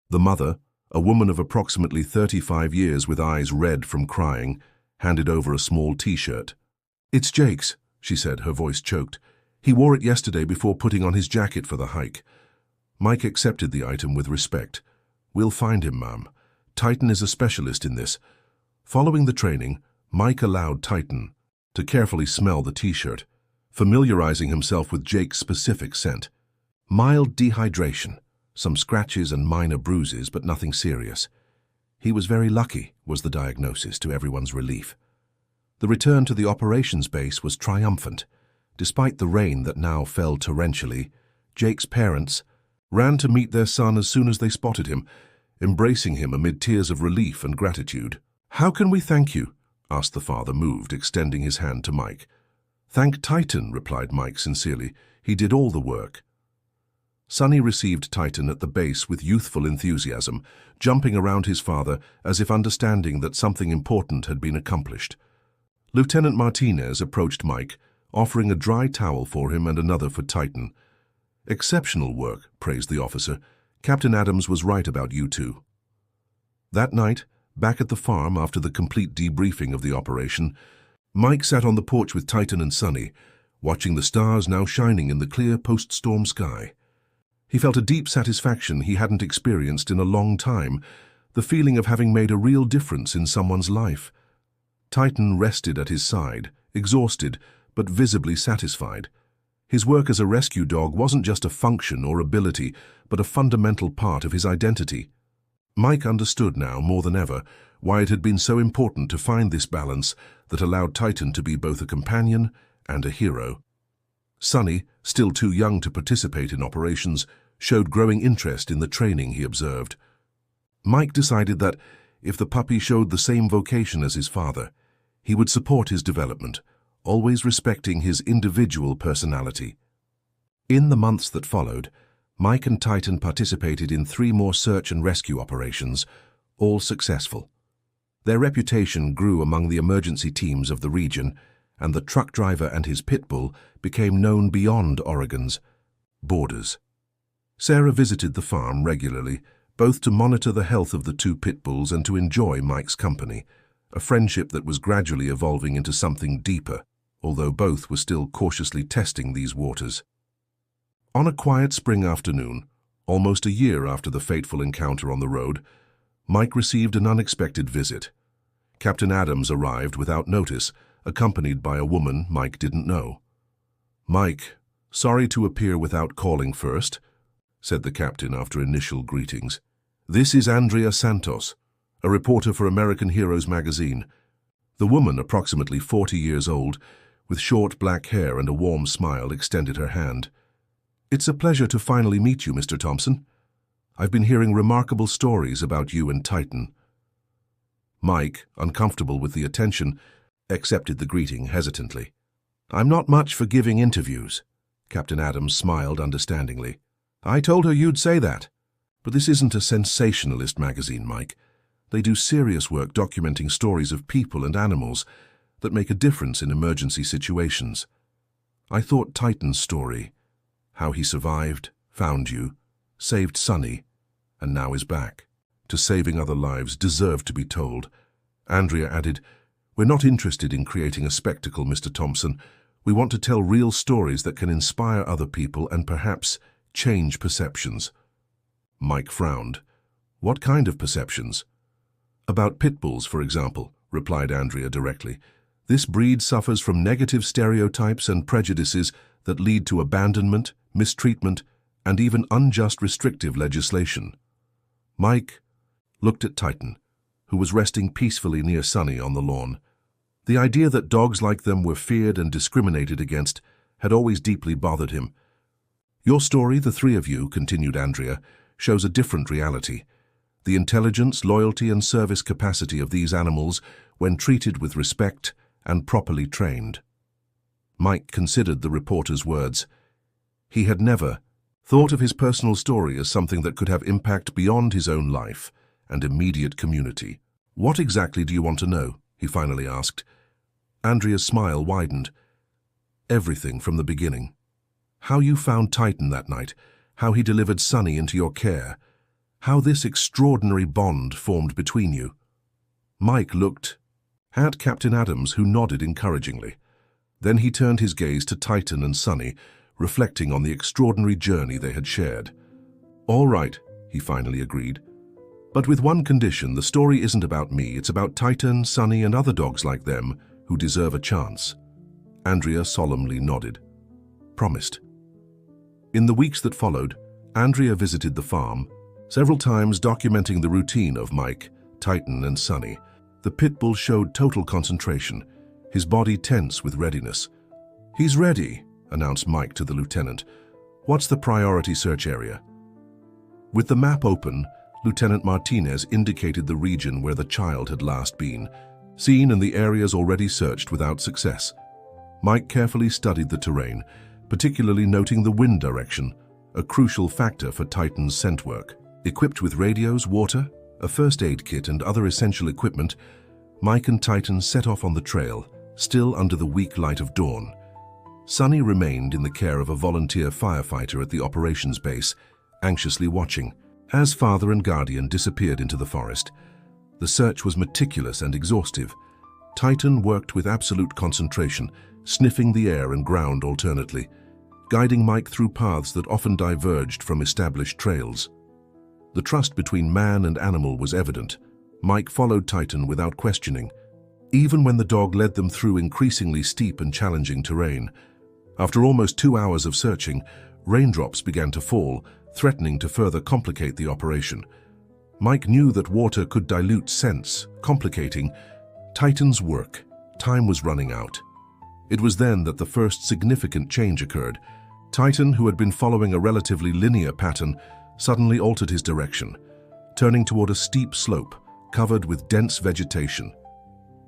Speaker 1: The mother, a woman of approximately 35 years with eyes red from crying, handed over a small T-shirt. "It's Jake's," she said, her voice choked. "He wore it yesterday before putting on his jacket for the hike." Mike accepted the item with respect. "We'll find him, ma'am. Titan is a specialist in this." Following the training, Mike allowed Titan to carefully smell the T-shirt, familiarizing himself with Jake's specific scent. Mild dehydration, some scratches and minor bruises, but nothing serious. He was very lucky, was the diagnosis, to everyone's relief. The return to the operations base was triumphant. Despite the rain that now fell torrentially, Jake's parents ran to meet their son as soon as they spotted him, embracing him amid tears of relief and gratitude. "How can we thank you?" asked the father, moved, extending his hand to Mike. "Thank Titan," replied Mike sincerely. "He did all the work." Sonny received Titan at the base with youthful enthusiasm, jumping around his father as if understanding that something important had been accomplished. Lieutenant Martinez approached Mike, offering a dry towel for him and another for Titan. "Exceptional work," praised the officer. "Captain Adams was right about you two." That night, back at the farm after the complete debriefing of the operation, Mike sat on the porch with Titan and Sonny, watching the stars now shining in the clear post-storm sky. He felt a deep satisfaction he hadn't experienced in a long time, the feeling of having made a real difference in someone's life. Titan rested at his side, exhausted, but visibly satisfied. His work as a rescue dog wasn't just a function or ability, but a fundamental part of his identity. Mike understood now, more than ever, why it had been so important to find this balance that allowed Titan to be both a companion and a hero. Sonny, still too young to participate in operations, showed growing interest in the training he observed. Mike decided that, if the puppy showed the same vocation as his father, he would support his development, always respecting his individual personality. In the months that followed, Mike and Titan participated in 3 more search and rescue operations, all successful. Their reputation grew among the emergency teams of the region, and the truck driver and his pit bull became known beyond Oregon's borders. Sarah visited the farm regularly, both to monitor the health of the 2 pit bulls and to enjoy Mike's company, a friendship that was gradually evolving into something deeper, although both were still cautiously testing these waters. On a quiet spring afternoon, almost a year after the fateful encounter on the road, Mike received an unexpected visit. Captain Adams arrived without notice, accompanied by a woman Mike didn't know. "Mike, sorry to appear without calling first," said the captain after initial greetings. "This is Andrea Santos, a reporter for American Heroes magazine." The woman, approximately 40 years old, with short black hair and a warm smile, extended her hand. "It's a pleasure to finally meet you, Mr. Thompson. I've been hearing remarkable stories about you and Titan." Mike, uncomfortable with the attention, accepted the greeting hesitantly. "I'm not much for giving interviews." Captain Adams smiled understandingly. "I told her you'd say that. But this isn't a sensationalist magazine, Mike. They do serious work documenting stories of people and animals that make a difference in emergency situations. I thought Titan's story, how he survived, found you, saved Sonny, and now is back to saving other lives, deserved to be told." Andrea added, "We're not interested in creating a spectacle, Mr. Thompson. We want to tell real stories that can inspire other people and perhaps change perceptions." Mike frowned. What kind of perceptions? About pit bulls, for example, replied Andrea directly. This breed suffers from negative stereotypes and prejudices that lead to abandonment, mistreatment, and even unjust restrictive legislation. Mike looked at Titan, who was resting peacefully near Sunny on the lawn. The idea that dogs like them were feared and discriminated against had always deeply bothered him. Your story, the three of you, continued Andrea, shows a different reality. The intelligence, loyalty, and service capacity of these animals when treated with respect and properly trained. Mike considered the reporter's words. He had never thought of his personal story as something that could have impact beyond his own life and immediate community. What exactly do you want to know? He finally asked. Andrea's smile widened. Everything from the beginning. How you found Titan that night, how he delivered Sunny into your care, how this extraordinary bond formed between you. Mike looked at Captain Adams, who nodded encouragingly. Then he turned his gaze to Titan and Sunny, reflecting on the extraordinary journey they had shared. All right, he finally agreed. But with one condition, the story isn't about me, it's about Titan, Sunny, and other dogs like them who deserve a chance. Andrea solemnly nodded. Promised. In the weeks that followed, Andrea visited the farm, several times documenting the routine of Mike, Titan, and Sunny. The pit bull showed total concentration, his body tense with readiness. He's ready, announced Mike to the lieutenant. What's the priority search area? With the map open, Lieutenant Martinez indicated the region where the child had last been, seen in the areas already searched without success. Mike carefully studied the terrain, particularly noting the wind direction, a crucial factor for Titan's scent work. Equipped with radios, water, a first aid kit, and other essential equipment, Mike and Titan set off on the trail, still under the weak light of dawn. Sunny remained in the care of a volunteer firefighter at the operations base, anxiously watching. As father and guardian disappeared into the forest, the search was meticulous and exhaustive. Titan worked with absolute concentration, sniffing the air and ground alternately, guiding Mike through paths that often diverged from established trails. The trust between man and animal was evident. Mike followed Titan without questioning, even when the dog led them through increasingly steep and challenging terrain. After almost 2 hours of searching, raindrops began to fall, threatening to further complicate the operation. Mike knew that water could dilute scents, complicating Titan's work. Time was running out. It was then that the first significant change occurred. Titan, who had been following a relatively linear pattern, suddenly altered his direction, turning toward a steep slope covered with dense vegetation.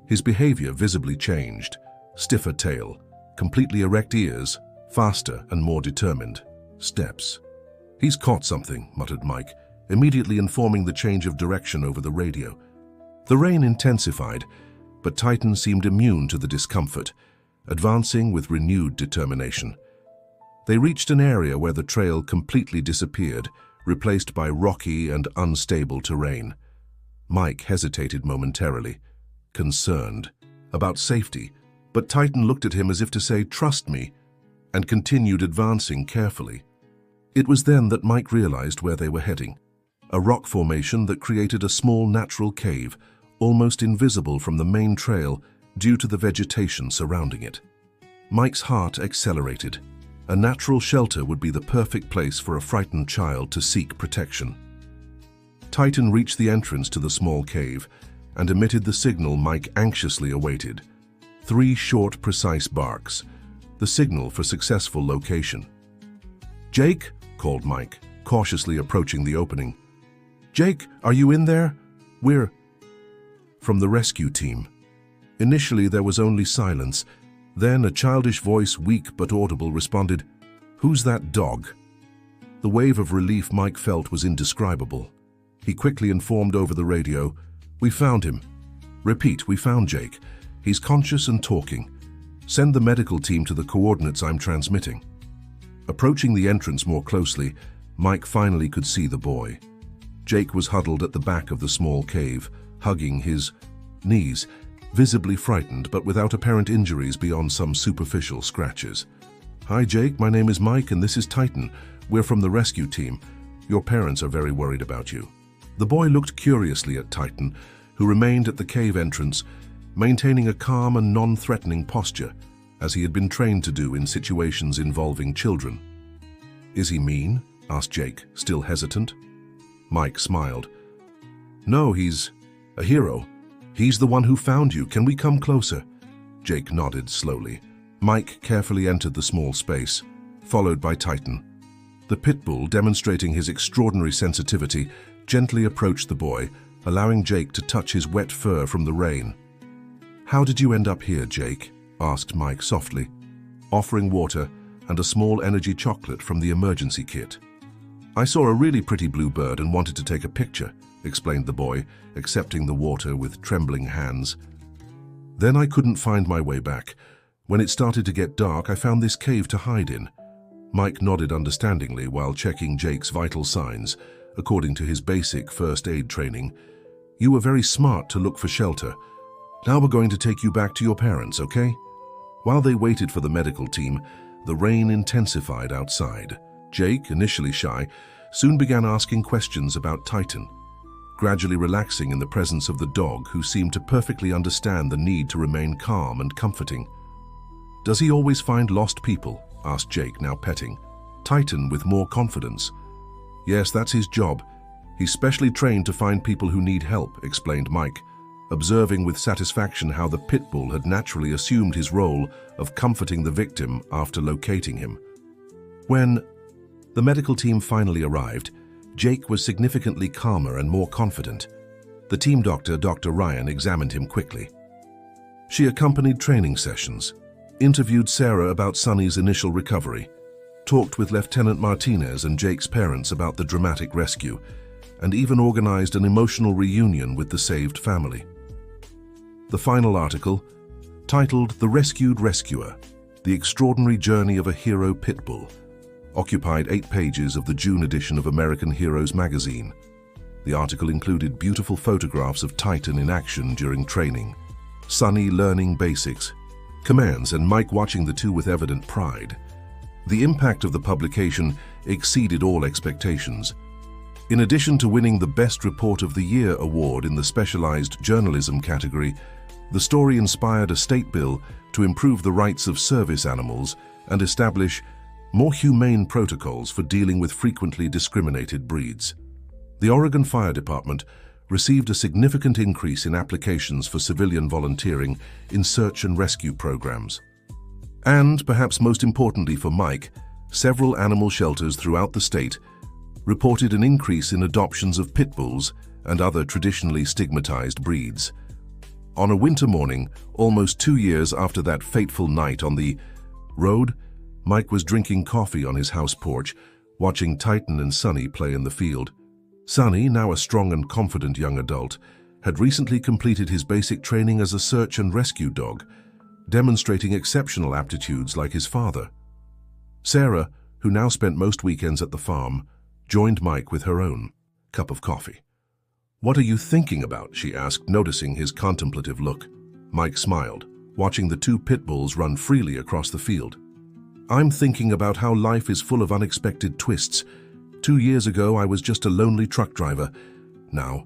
Speaker 1: His behavior visibly changed. Stiffer tail, completely erect ears, faster and more determined steps. He's caught something, muttered Mike, immediately informing the change of direction over the radio. The rain intensified, but Titan seemed immune to the discomfort, advancing with renewed determination. They reached an area where the trail completely disappeared, replaced by rocky and unstable terrain. Mike hesitated momentarily, concerned about safety, but Titan looked at him as if to say, "Trust me," and continued advancing carefully. It was then that Mike realized where they were heading, a rock formation that created a small natural cave, almost invisible from the main trail due to the vegetation surrounding it. Mike's heart accelerated. A natural shelter would be the perfect place for a frightened child to seek protection. Titan reached the entrance to the small cave and emitted the signal Mike anxiously awaited. 3 short, precise barks, the signal for successful location. "Jake?" called Mike, cautiously approaching the opening. "Jake, are you in there? We're..." From the rescue team. Initially there was only silence. Then a childish voice, weak but audible, responded, "Who's that dog?" The wave of relief Mike felt was indescribable. He quickly informed over the radio, "We found him. Repeat, we found Jake. He's conscious and talking. Send the medical team to the coordinates I'm transmitting." Approaching the entrance more closely, Mike finally could see the boy. Jake was huddled at the back of the small cave, hugging his knees, visibly frightened but without apparent injuries beyond some superficial scratches. "Hi Jake, my name is Mike and this is Titan. We're from the rescue team. Your parents are very worried about you." The boy looked curiously at Titan, who remained at the cave entrance, maintaining a calm and non-threatening posture, as he had been trained to do in situations involving children. "Is he mean?" asked Jake, still hesitant. Mike smiled. "No, he's a hero. He's the one who found you. Can we come closer?" Jake nodded slowly. Mike carefully entered the small space, followed by Titan. The pit bull, demonstrating his extraordinary sensitivity, gently approached the boy, allowing Jake to touch his wet fur from the rain. "How did you end up here, Jake?" asked Mike softly, offering water and a small energy chocolate from the emergency kit. "I saw a really pretty blue bird and wanted to take a picture," explained the boy, accepting the water with trembling hands. "Then I couldn't find my way back. When it started to get dark, I found this cave to hide in." Mike nodded understandingly while checking Jake's vital signs, according to his basic first aid training. "You were very smart to look for shelter. Now we're going to take you back to your parents, okay?" While they waited for the medical team, the rain intensified outside. Jake, initially shy, soon began asking questions about Titan, gradually relaxing in the presence of the dog, who seemed to perfectly understand the need to remain calm and comforting. "Does he always find lost people?" asked Jake, now petting Titan with more confidence. "Yes, that's his job. He's specially trained to find people who need help," explained Mike, observing with satisfaction how the pit bull had naturally assumed his role of comforting the victim after locating him. When the medical team finally arrived, Jake was significantly calmer and more confident. The team doctor, Dr. Ryan, examined him quickly. She accompanied training sessions, interviewed Sarah about Sonny's initial recovery, talked with Lieutenant Martinez and Jake's parents about the dramatic rescue, and even organized an emotional reunion with the saved family. The final article, titled "The Rescued Rescuer: The Extraordinary Journey of a Hero Pit Bull," occupied 8 pages of the June edition of American Heroes magazine. The article included beautiful photographs of Titan in action during training, Sonny learning basics, commands, and Mike watching the two with evident pride. The impact of the publication exceeded all expectations. In addition to winning the Best Report of the Year award in the specialized journalism category, the story inspired a state bill to improve the rights of service animals and establish more humane protocols for dealing with frequently discriminated breeds. The Oregon Fire Department received a significant increase in applications for civilian volunteering in search and rescue programs. And, perhaps most importantly for Mike, several animal shelters throughout the state reported an increase in adoptions of pit bulls and other traditionally stigmatized breeds. On a winter morning, almost 2 years after that fateful night on the road, Mike was drinking coffee on his house porch, watching Titan and Sonny play in the field. Sonny, now a strong and confident young adult, had recently completed his basic training as a search and rescue dog, demonstrating exceptional aptitudes like his father. Sarah, who now spent most weekends at the farm, joined Mike with her own cup of coffee. "What are you thinking about?" she asked, noticing his contemplative look. Mike smiled, watching the 2 pit bulls run freely across the field. "I'm thinking about how life is full of unexpected twists. 2 years ago, I was just a lonely truck driver. Now,"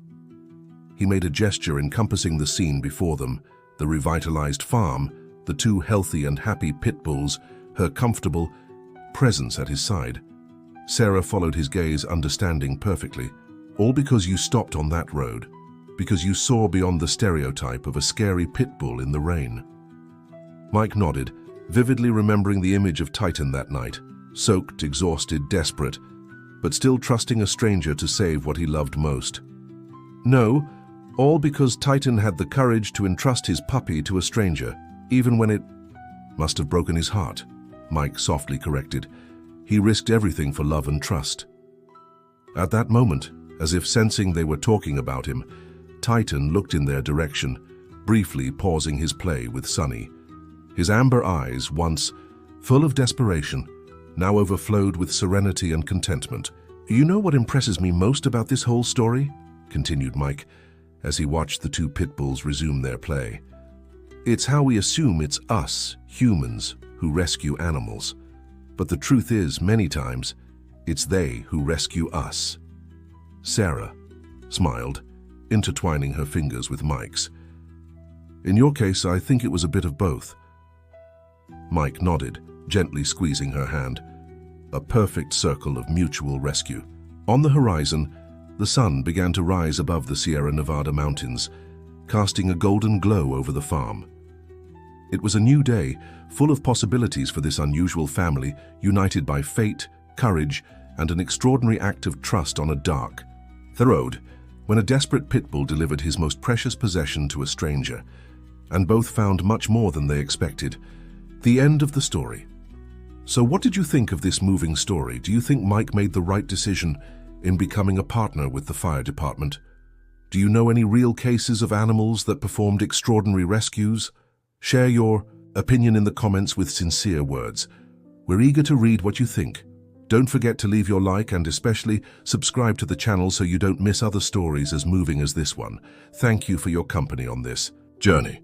Speaker 1: he made a gesture encompassing the scene before them, the revitalized farm, the 2 healthy and happy pit bulls, her comfortable presence at his side. Sarah followed his gaze, understanding perfectly. "All because you stopped on that road, because you saw beyond the stereotype of a scary pit bull in the rain." Mike nodded, vividly remembering the image of Titan that night, soaked, exhausted, desperate, but still trusting a stranger to save what he loved most. "No, all because Titan had the courage to entrust his puppy to a stranger, even when it must have broken his heart," Mike softly corrected. "He risked everything for love and trust." At that moment, as if sensing they were talking about him, Titan looked in their direction, briefly pausing his play with Sonny. His amber eyes, once full of desperation, now overflowed with serenity and contentment. "You know what impresses me most about this whole story?" continued Mike, as he watched the 2 pit bulls resume their play. "It's how we assume it's us, humans, who rescue animals. But the truth is, many times, it's they who rescue us." Sarah, smiled, intertwining her fingers with Mike's. In your case, I think it was a bit of both. Mike nodded, gently squeezing her hand. A perfect circle of mutual rescue. On the horizon, the sun began to rise above the Sierra Nevada mountains, casting a golden glow over the farm. It was a new day, full of possibilities for this unusual family, united by fate, courage, and an extraordinary act of trust on a dark road, when a desperate pit bull delivered his most precious possession to a stranger, and both found much more than they expected. The end of the story. So what did you think of this moving story? Do you think Mike made the right decision in becoming a partner with the fire department? Do you know any real cases of animals that performed extraordinary rescues? Share your opinion in the comments with sincere words. We're eager to read what you think. Don't forget to leave your like and especially subscribe to the channel so you don't miss other stories as moving as this one. Thank you for your company on this journey.